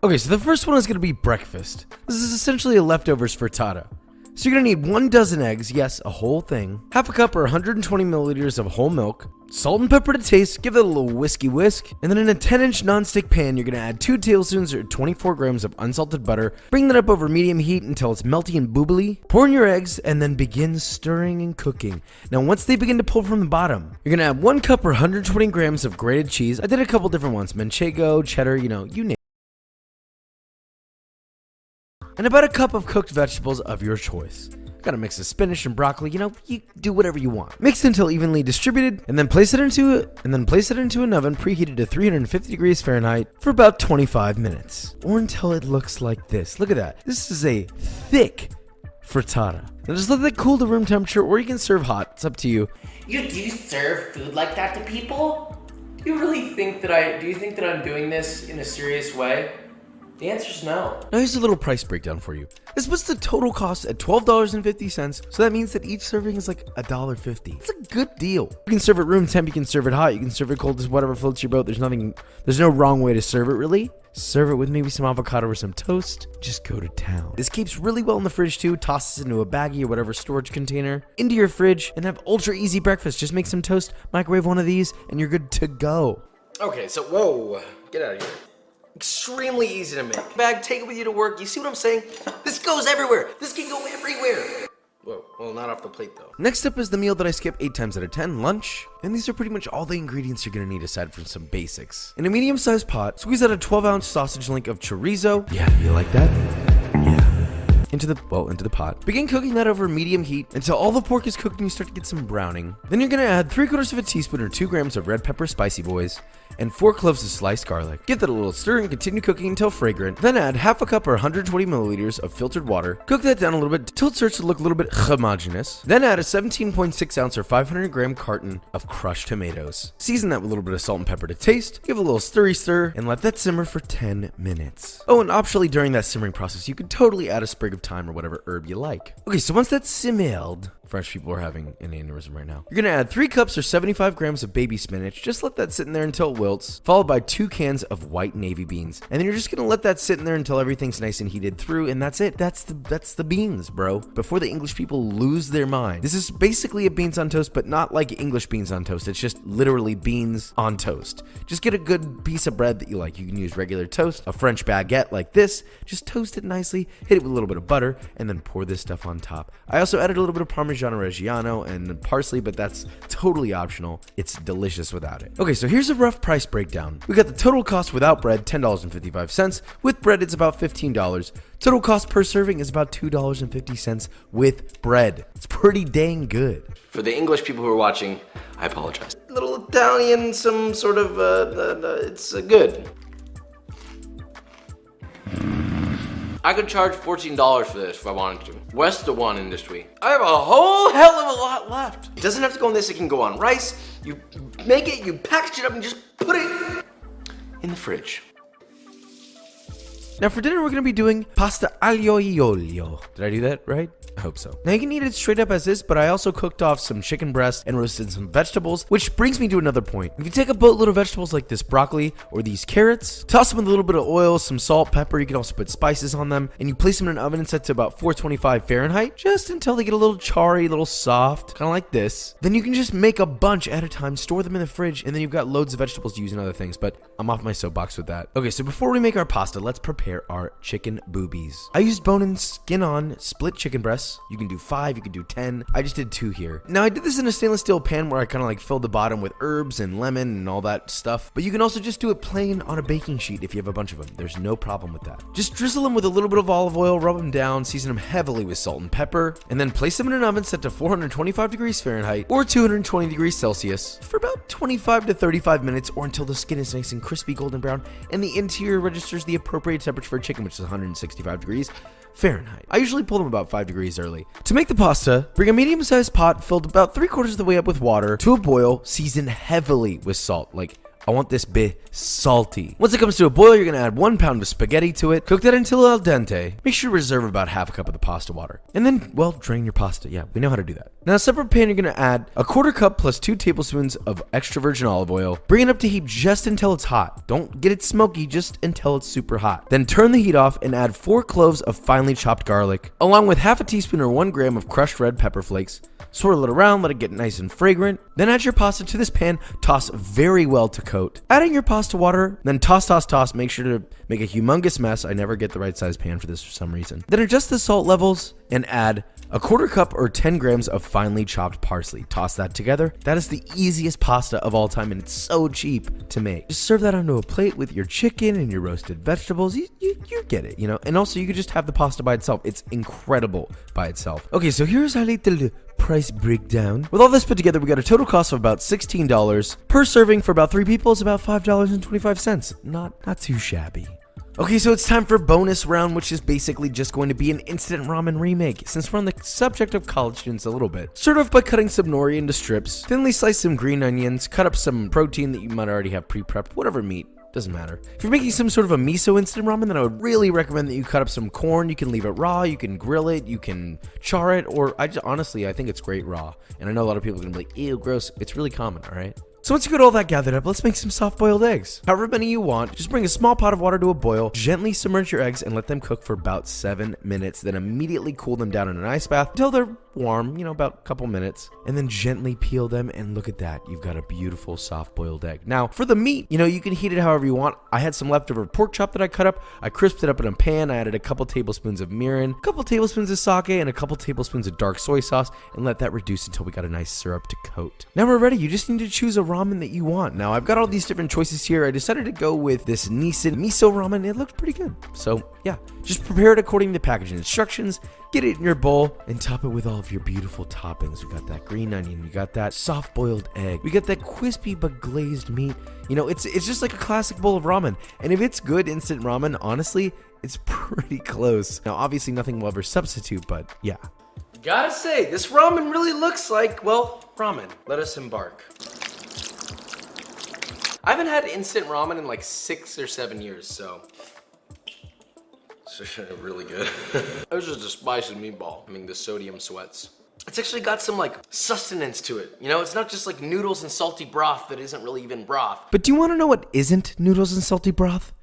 Okay, so the first one is going to be breakfast. This is essentially a leftovers frittata. So you're going to need 1 dozen eggs, yes, a whole thing, half a cup or 120 milliliters of whole milk, salt and pepper to taste, give it a little whisk, and then in a 10-inch non-stick pan, you're going to add 2 tablespoons or 24 grams of unsalted butter, bring that up over medium heat until it's melty and boobly, pour in your eggs, and then begin stirring and cooking. Now, once they begin to pull from the bottom, you're going to add 1 cup or 120 grams of grated cheese. I did a couple different ones, manchego, cheddar, you name it. And about a cup of cooked vegetables of your choice. Gotta mix the spinach and broccoli, you do whatever you want. Mix it until evenly distributed, and then place it into an oven preheated to 350 degrees Fahrenheit for about 25 minutes. Or until it looks like this. Look at that. This is a thick frittata. Now just let that cool to room temperature, or you can serve hot. It's up to you. You do serve food like that to people? Do you think that I'm doing this in a serious way? The answer's no. Now here's a little price breakdown for you. This puts the total cost at $12.50, so that means that each serving is like $1.50. It's a good deal. You can serve it room temp, you can serve it hot, you can serve it cold, just whatever floats your boat. There's no wrong way to serve it, really. Serve it with maybe some avocado or some toast. Just go to town. This keeps really well in the fridge too. Toss this into a baggie or whatever storage container into your fridge and have ultra easy breakfast. Just make some toast, microwave one of these, and you're good to go. Okay, so whoa, get out of here. Extremely easy to make. Bag, take it with you to work. You see what I'm saying? This goes everywhere. This can go everywhere. Whoa, well, not off the plate though. Next up is the meal that I skip 8 times out of 10, lunch. And these are pretty much all the ingredients you're gonna need aside from some basics. In a medium-sized pot, squeeze out a 12-ounce sausage link of chorizo. Yeah, you like that? Yeah. Into the pot. Begin cooking that over medium heat until all the pork is cooked and you start to get some browning. Then you're gonna add 3/4 of a teaspoon or 2 grams of red pepper spicy boys and 4 cloves of sliced garlic. Give that a little stir and continue cooking until fragrant. Then add half a cup or 120 milliliters of filtered water. Cook that down a little bit until it starts to look a little bit homogeneous. Then add a 17.6 ounce or 500 gram carton of crushed tomatoes. Season that with a little bit of salt and pepper to taste. Give a little stir and let that simmer for 10 minutes. Oh, and optionally during that simmering process, you could totally add a sprig of thyme or whatever herb you like. Okay, so once that's simmered, French people are having an aneurysm right now. You're gonna add 3 cups or 75 grams of baby spinach. Just let that sit in there until it wilts, followed by 2 cans of white navy beans. And then you're just gonna let that sit in there until everything's nice and heated through, and that's it. That's the beans, bro. Before the English people lose their mind. This is basically a beans on toast, but not like English beans on toast. It's just literally beans on toast. Just get a good piece of bread that you like. You can use regular toast, a French baguette like this. Just toast it nicely, hit it with a little bit of butter, and then pour this stuff on top. I also added a little bit of Parmigiano Reggiano and parsley, but that's totally optional. It's delicious without it. Okay, so here's a rough price breakdown. We got the total cost without bread, $10.55. With bread, it's about $15. Total cost per serving is about $2.50 with bread. It's pretty dang good. For the English people who are watching, I apologize. A little Italian, some sort of, it's good. I could charge $14 for this if I wanted to. West of One Industry. I have a whole hell of a lot left. It doesn't have to go on this, it can go on rice. You make it, you package it up and just put it in the fridge. Now for dinner, we're gonna be doing pasta aglio e olio. Did I do that right? I hope so. Now you can eat it straight up as is, but I also cooked off some chicken breast and roasted some vegetables, which brings me to another point. If you take a boatload of vegetables like this broccoli or these carrots, toss them with a little bit of oil, some salt, pepper, you can also put spices on them, and you place them in an oven and set to about 425 Fahrenheit, just until they get a little charry, a little soft, kind of like this. Then you can just make a bunch at a time, store them in the fridge, and then you've got loads of vegetables to use and other things, but I'm off my soapbox with that. Okay, so before we make our pasta, let's prepare our chicken boobies. I used bone and skin on split chicken breasts. You can do 5, you can do 10. I just did 2 here. Now I did this in a stainless steel pan where I kind of like filled the bottom with herbs and lemon and all that stuff. But you can also just do it plain on a baking sheet if you have a bunch of them. There's no problem with that. Just drizzle them with a little bit of olive oil, rub them down, season them heavily with salt and pepper, and then place them in an oven set to 425 degrees Fahrenheit or 220 degrees Celsius for about 25 to 35 minutes, or until the skin is nice and crispy golden brown and the interior registers the appropriate temperature for chicken, which is 165 degrees Fahrenheit. I usually pull them about 5 degrees early. To make the pasta, bring a medium-sized pot filled about 3/4 of the way up with water to a boil, season heavily with salt, like I want this bit salty. Once it comes to a boil, you're gonna add 1 pound of spaghetti to it. Cook that until al dente. Make sure to reserve about half a cup of the pasta water. And then, well, drain your pasta. Yeah, we know how to do that. Now, in a separate pan, you're gonna add a 1/4 cup plus 2 tablespoons of extra virgin olive oil. Bring it up to heat just until it's hot. Don't get it smoky, just until it's super hot. Then turn the heat off and add 4 cloves of finely chopped garlic, along with half a teaspoon or 1 gram of crushed red pepper flakes. Swirl it around, let it get nice and fragrant. Then add your pasta to this pan, toss very well to coat. Adding your pasta water, then toss, make sure to make a humongous mess. I never get the right size pan for this for some reason. Then adjust the salt levels and add a 1/4 cup or 10 grams of finely chopped parsley. Toss that together. That is the easiest pasta of all time and it's so cheap to make. Just serve that onto a plate with your chicken and your roasted vegetables. You get it, you know? And also you could just have the pasta by itself. It's incredible by itself. Okay, so here's a little price breakdown. With all this put together, we got a total cost of about $16 per serving. For about 3 people is about $5.25. Not too shabby. Okay, so it's time for bonus round, which is basically just going to be an instant ramen remake, since we're on the subject of college students a little bit. Start off by cutting some nori into strips, thinly slice some green onions, cut up some protein that you might already have pre-prepped, whatever meat. Doesn't matter. If you're making some sort of a miso instant ramen, then I would really recommend that you cut up some corn. You can leave it raw, you can grill it, you can char it, or honestly, I think it's great raw. And I know a lot of people are gonna be like, ew, gross. It's really common, all right? So once you got all that gathered up, let's make some soft-boiled eggs. However many you want, just bring a small pot of water to a boil, gently submerge your eggs, and let them cook for about 7 minutes. Then immediately cool them down in an ice bath until they're warm, about a couple minutes. And then gently peel them, and look at that. You've got a beautiful soft-boiled egg. Now, for the meat, you can heat it however you want. I had some leftover pork chop that I cut up. I crisped it up in a pan. I added a couple tablespoons of mirin, a couple tablespoons of sake, and a couple tablespoons of dark soy sauce, and let that reduce until we got a nice syrup to coat. Now we're ready. You just need to choose a ramen that you want. Now, I've got all these different choices here. I decided to go with this Nissin miso ramen. It looked pretty good. So, yeah, just prepare it according to packaging instructions, get it in your bowl, and top it with all of your beautiful toppings. We got that green onion, we got that soft-boiled egg, we got that crispy but glazed meat. It's just like a classic bowl of ramen. And if it's good instant ramen, honestly, it's pretty close. Now, obviously, nothing will ever substitute, but yeah. Gotta say, this ramen really looks like, well, ramen. Let us embark. I haven't had instant ramen in like 6 or 7 years, so it's really good. It was just a spicy meatball. The sodium sweats. It's actually got some like sustenance to it. It's not just like noodles and salty broth that isn't really even broth. But do you want to know what isn't noodles and salty broth?